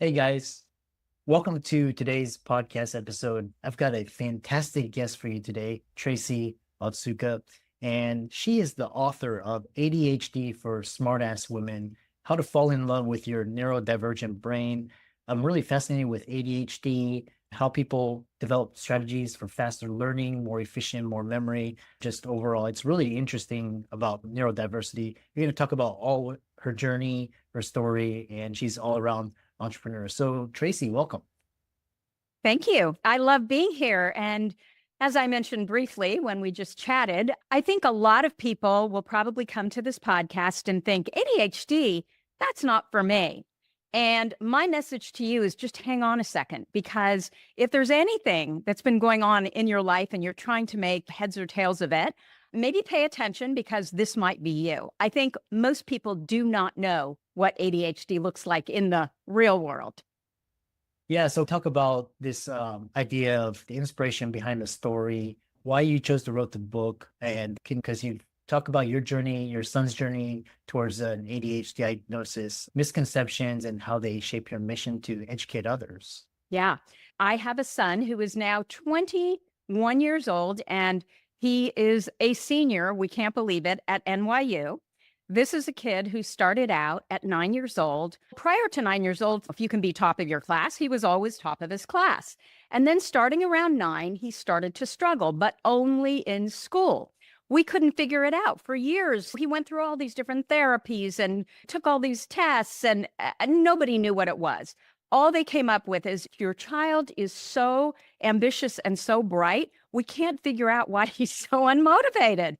Hey guys, welcome to today's podcast episode. I've got a fantastic guest for you today, Tracy Otsuka, and she is the author of ADHD for Smartass Women, How to Fall in Love with Your Neurodivergent Brain. I'm really fascinated with ADHD, how people develop strategies for faster learning, more efficient, more memory. Just overall, it's really interesting about neurodiversity. We're going to talk about all her journey, her story, and she's all around entrepreneur. So, Tracy, welcome. Thank you. I love being here. And as I mentioned briefly when we just chatted, I think a lot of people will probably come to this podcast and think ADHD, that's not for me. And my message to you is just hang on a second, because if there's anything that's been going on in your life and you're trying to make heads or tails of it, maybe pay attention because this might be you. I think most people do not know what ADHD looks like in the real world. Yeah, so talk about this idea of the inspiration behind the story, why you chose to write the book, and because you talk about your journey, your son's journey towards an ADHD diagnosis, misconceptions, and how they shape your mission to educate others. Yeah. I have a son who is now 21 years old, and he is a senior, we can't believe it, at NYU. This is a kid who started out at 9 years old. Prior to 9 years old, if you can be top of your class, he was always top of his class. And then starting around 9, he started to struggle, but only in school. We couldn't figure it out for years. He went through all these different therapies and took all these tests, and nobody knew what it was. All they came up with is your child is so ambitious and so bright, we can't figure out why he's so unmotivated.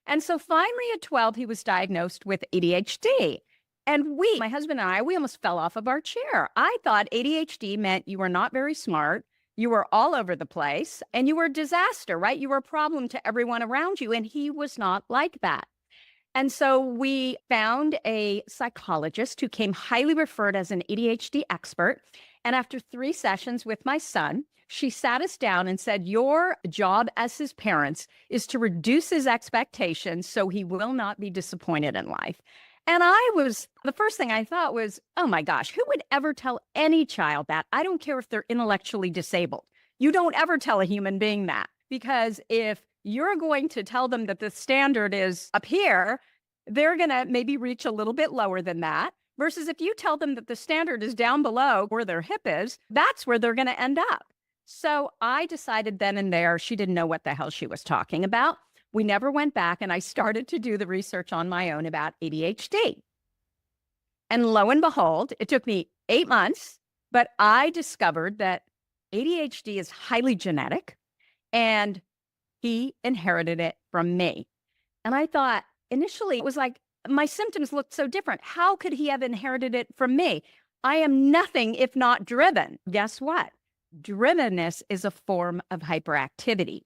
And so finally at 12, he was diagnosed with ADHD. And my husband and I, we almost fell off of our chair. I thought ADHD meant you were not very smart, you were all over the place, and you were a disaster, right? You were a problem to everyone around you. And he was not like that. And so we found a psychologist who came highly referred as an ADHD expert. And after 3 sessions with my son, she sat us down and said, your job as his parents is to reduce his expectations so he will not be disappointed in life. And the first thing I thought was, oh my gosh, who would ever tell any child that? I don't care if they're intellectually disabled. You don't ever tell a human being that, because if you're going to tell them that the standard is up here, they're going to maybe reach a little bit lower than that. Versus if you tell them that the standard is down below where their hip is, that's where they're going to end up. So I decided then and there, she didn't know what the hell she was talking about. We never went back, and I started to do the research on my own about ADHD. And lo and behold, it took me 8 months, but I discovered that ADHD is highly genetic, and he inherited it from me. And I thought initially it was like my symptoms looked so different. How could he have inherited it from me? I am nothing if not driven. Guess what? Drivenness is a form of hyperactivity.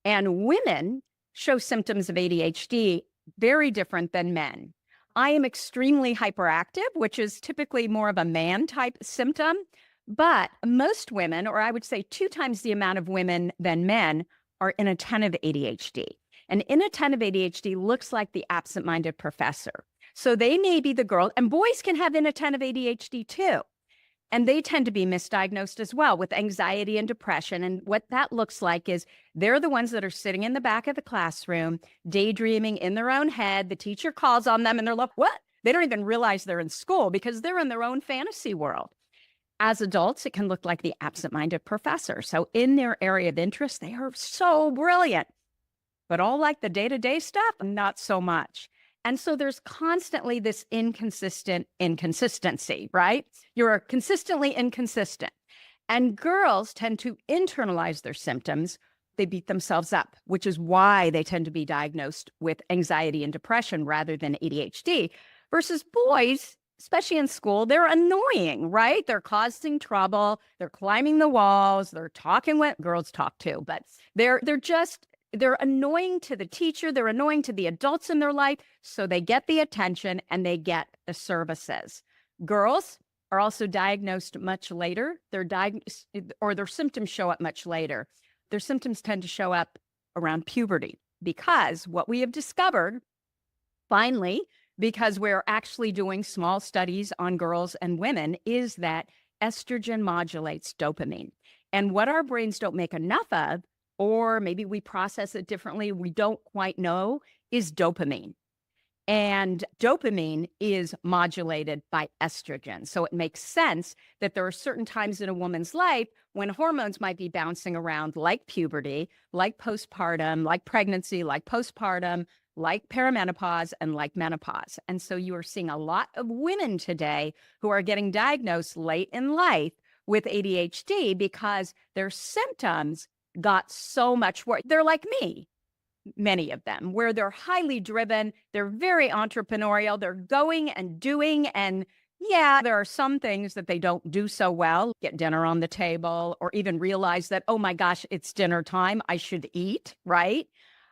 And women show symptoms of ADHD very different than men. I am extremely hyperactive, which is typically more of a man type symptom. But most women, or I would say 2 times the amount of women than men, are inattentive ADHD. And inattentive ADHD looks like the absent-minded professor. So they may be the girl, and boys can have inattentive ADHD too. And they tend to be misdiagnosed as well with anxiety and depression. And what that looks like is they're the ones that are sitting in the back of the classroom, daydreaming in their own head. The teacher calls on them and they're like, what? They don't even realize they're in school because they're in their own fantasy world. As adults, it can look like the absent-minded professor. So in their area of interest, they are so brilliant. But all like the day-to-day stuff, not so much. And so there's constantly this inconsistency, right? You're consistently inconsistent. And girls tend to internalize their symptoms. They beat themselves up, which is why they tend to be diagnosed with anxiety and depression rather than ADHD. Versus boys, especially in school, they're annoying, right? They're causing trouble. They're climbing the walls. They're talking what girls talk too, but they're annoying to the teacher. They're annoying to the adults in their life. So they get the attention and they get the services. Girls are also diagnosed much later. Their symptoms show up much later. Their symptoms tend to show up around puberty, because what we have discovered finally, because we're actually doing small studies on girls and women, is that estrogen modulates dopamine. And what our brains don't make enough of, or maybe we process it differently, we don't quite know, is dopamine. And dopamine is modulated by estrogen. So it makes sense that there are certain times in a woman's life when hormones might be bouncing around, like puberty, like postpartum, like pregnancy, like postpartum, like perimenopause, and like menopause. And so you are seeing a lot of women today who are getting diagnosed late in life with ADHD because their symptoms got so much worse. They're like me, many of them, where they're highly driven, they're very entrepreneurial, they're going and doing. And yeah, there are some things that they don't do so well, get dinner on the table, or even realize that, oh my gosh, it's dinner time, I should eat, right?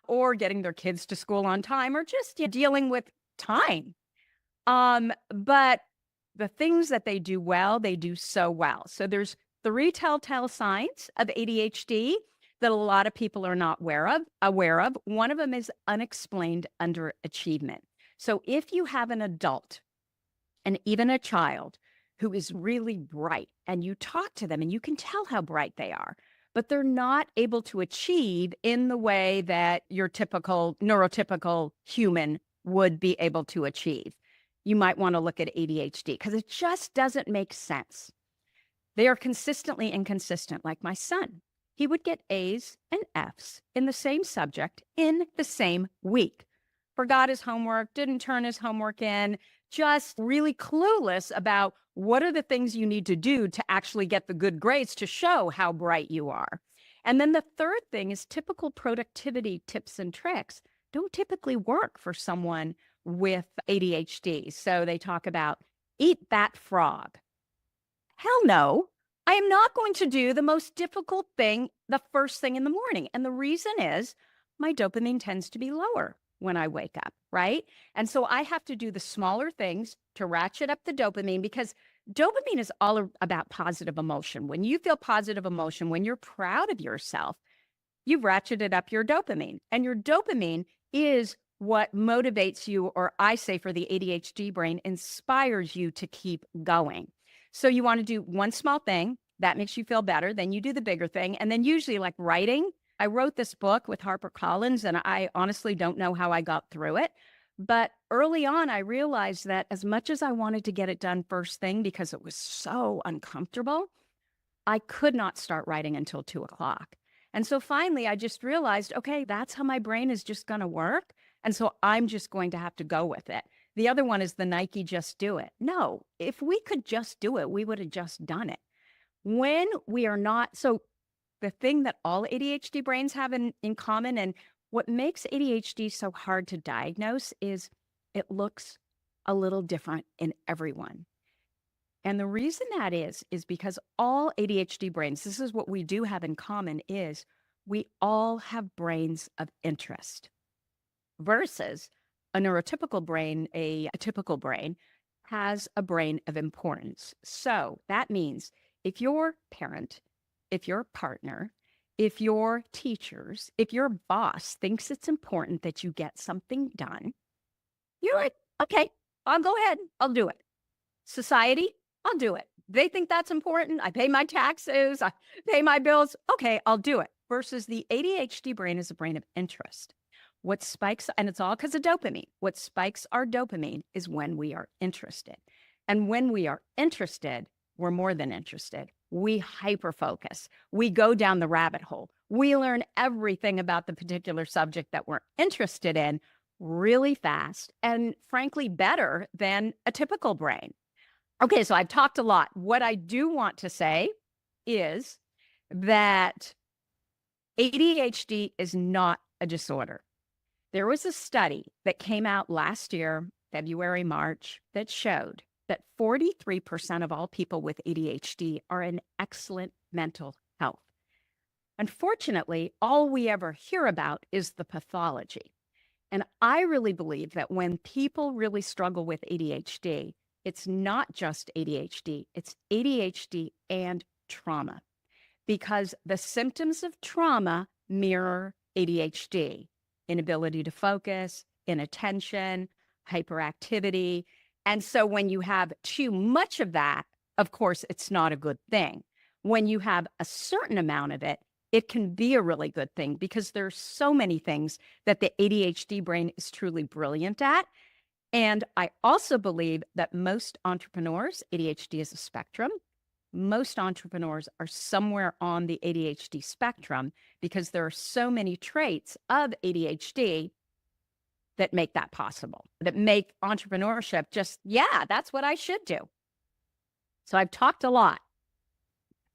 Or getting their kids to school on time, or just dealing with time. But the things that they do well, they do so well. So there's 3 telltale signs of ADHD that a lot of people are not aware of. One of them is unexplained underachievement. So if you have an adult and even a child who is really bright, and you talk to them and you can tell how bright they are, but they're not able to achieve in the way that your typical neurotypical human would be able to achieve, you might want to look at ADHD, because it just doesn't make sense. They are consistently inconsistent, like my son. He would get A's and F's in the same subject in the same week. Forgot his homework, didn't turn his homework in, just really clueless about what are the things you need to do to actually get the good grades to show how bright you are. And then the third thing is typical productivity tips and tricks don't typically work for someone with ADHD. So they talk about eat that frog. Hell no. I am not going to do the most difficult thing the first thing in the morning. And the reason is my dopamine tends to be lower when I wake up, right? And so I have to do the smaller things to ratchet up the dopamine, because dopamine is all about positive emotion. When you feel positive emotion, when you're proud of yourself, you've ratcheted up your dopamine. And your dopamine is what motivates you, or I say for the ADHD brain, inspires you to keep going. So you want to do one small thing that makes you feel better. Then you do the bigger thing. And then usually, like writing, I wrote this book with HarperCollins, and I honestly don't know how I got through it. But early on, I realized that as much as I wanted to get it done first thing because it was so uncomfortable, I could not start writing until 2:00. And so finally, I just realized, okay, that's how my brain is just going to work. And so I'm just going to have to go with it. The other one is the Nike Just Do It. No, if we could just do it, we would have just done it. When we are not, so the thing that all ADHD brains have in common, and what makes ADHD so hard to diagnose, is it looks a little different in everyone. And the reason that is because all ADHD brains, this is what we do have in common, is we all have brains of interest, versus a neurotypical brain, a typical brain, has a brain of importance. So that means if your parent, if your partner, if your teachers, if your boss thinks it's important that you get something done, you're like, okay, I'll go ahead, I'll do it. Society, I'll do it. They think that's important. I pay my taxes, I pay my bills. Okay, I'll do it. Versus the ADHD brain is a brain of interest. What spikes, and it's all because of dopamine, what spikes our dopamine is when we are interested. And when we are interested, we're more than interested. We hyperfocus. We go down the rabbit hole. We learn everything about the particular subject that we're interested in really fast, and frankly, better than a typical brain. Okay, so I've talked a lot. What I do want to say is that ADHD is not a disorder. There was a study that came out last year, February, March, that showed that 43% of all people with ADHD are in excellent mental health. Unfortunately, all we ever hear about is the pathology. And I really believe that when people really struggle with ADHD, it's not just ADHD, it's ADHD and trauma, because the symptoms of trauma mirror ADHD: inability to focus, inattention, hyperactivity. And so when you have too much of that of course, it's not a good thing. When you have a certain amount of it, it can be a really good thing because there's so many things that the ADHD brain is truly brilliant at. And I also believe that most entrepreneurs, ADHD is a spectrum. Most entrepreneurs are somewhere on the ADHD spectrum because there are so many traits of ADHD that make that possible, that make entrepreneurship just, yeah, that's what I should do. So I've talked a lot.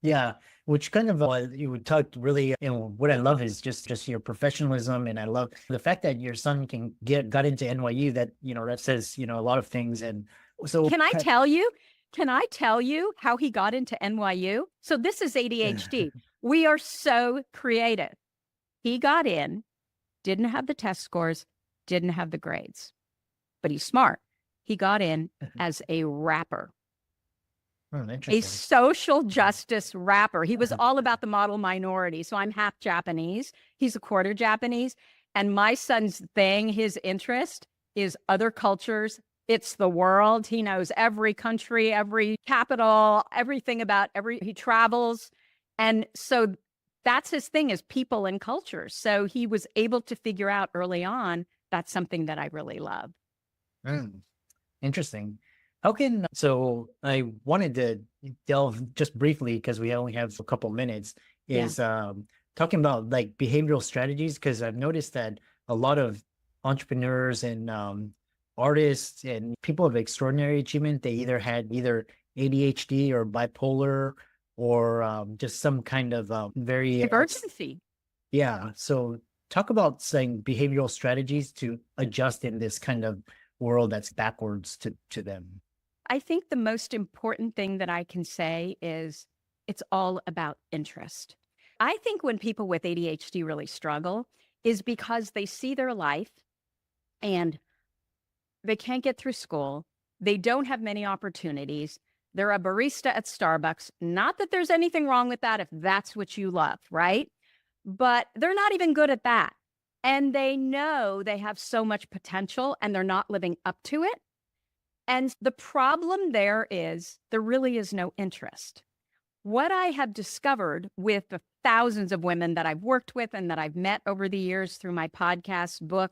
Yeah, which kind of you talked really, what I love is just your professionalism, and I love the fact that your son got into NYU. That that says a lot of things. And so Can I tell you? Can I tell you how he got into NYU? So this is ADHD. We are so creative. He got in, didn't have the test scores, didn't have the grades, but he's smart. He got in as a rapper. Oh, A interesting. social justice rapper. He was all about the model minority. So I'm half Japanese. He's a quarter Japanese. And my son's thing, his interest is other cultures. It's the world. He knows every country, every capital, everything about he travels. And so that's his thing, is people and cultures. So he was able to figure out early on, that's something that I really love. Interesting. So I wanted to delve just briefly, because we only have a couple minutes, is talking about like behavioral strategies, because I've noticed that a lot of entrepreneurs and artists and people of extraordinary achievement, they either had ADHD or bipolar, or just some kind of very Divergency. yeah. So talk about saying behavioral strategies to adjust in this kind of world that's backwards to them. I think the most important thing that I can say is it's all about interest. I think when people with ADHD really struggle is because they see their life and they can't get through school. They don't have many opportunities. They're a barista at Starbucks. Not that there's anything wrong with that if that's what you love, right? But they're not even good at that. And they know they have so much potential and they're not living up to it. And the problem there is there really is no interest. What I have discovered with the thousands of women that I've worked with and that I've met over the years through my podcast, book,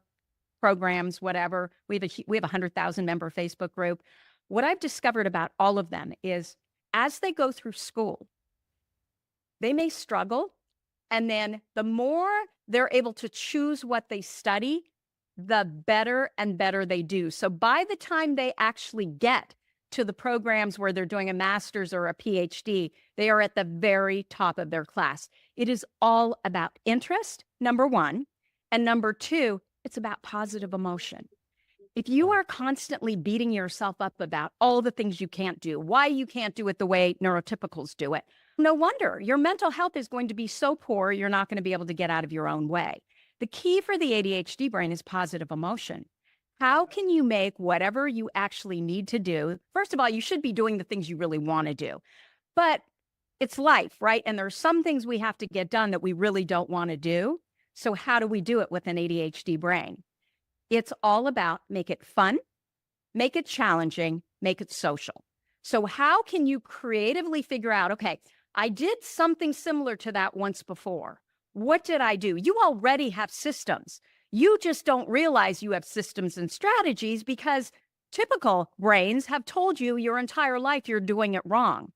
programs, whatever, we have a 100,000 member Facebook group. What I've discovered about all of them is as they go through school, they may struggle. And then the more they're able to choose what they study, the better and better they do. So by the time they actually get to the programs where they're doing a master's or a PhD, they are at the very top of their class. It is all about interest, number one. And number two, it's about positive emotion. If you are constantly beating yourself up about all the things you can't do, why you can't do it the way neurotypicals do it, no wonder your mental health is going to be so poor, you're not going to be able to get out of your own way. The key for the ADHD brain is positive emotion. How can you make whatever you actually need to do? First of all, you should be doing the things you really want to do, but it's life, right? And there are some things we have to get done that we really don't want to do. So how do we do it with an ADHD brain? It's all about make it fun, make it challenging, make it social. So how can you creatively figure out, okay, I did something similar to that once before. What did I do? You already have systems. You just don't realize you have systems and strategies because typical brains have told you your entire life you're doing it wrong.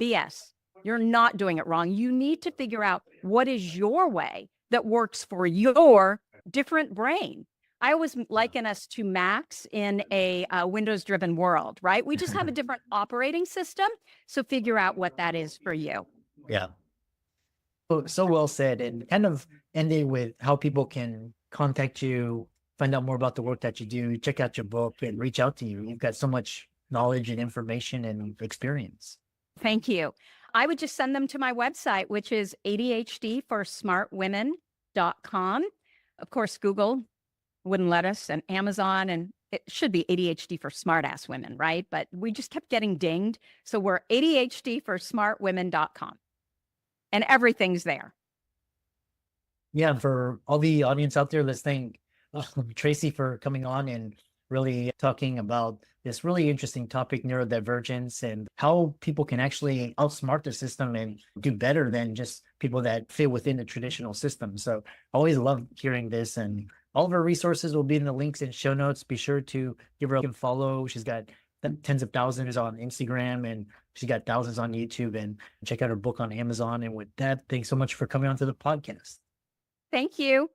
BS. You're not doing it wrong. You need to figure out what is your way that works for your different brain. I always liken us to Macs in a Windows-driven world, right? We just have a different operating system. So figure out what that is for you. Yeah. So well said. And kind of ending with how people can contact you, find out more about the work that you do, check out your book, and reach out to you. You've got so much knowledge and information and experience. Thank you. I would just send them to my website, which is ADHDforsmartwomen.com. Of course, Google wouldn't let us, and Amazon, and it should be ADHD for Smartass Women, right? But we just kept getting dinged. So we're ADHDforsmartwomen.com. And everything's there. Yeah, for all the audience out there, let's thank Tracy for coming on and really talking about this really interesting topic, neurodivergence, and how people can actually outsmart the system and do better than just people that fit within the traditional system. So I always love hearing this, and all of her resources will be in the links and show notes. Be sure to give her a follow. She's got tens of thousands on Instagram, and she's got thousands on YouTube, and check out her book on Amazon. And with that, thanks so much for coming onto the podcast. Thank you.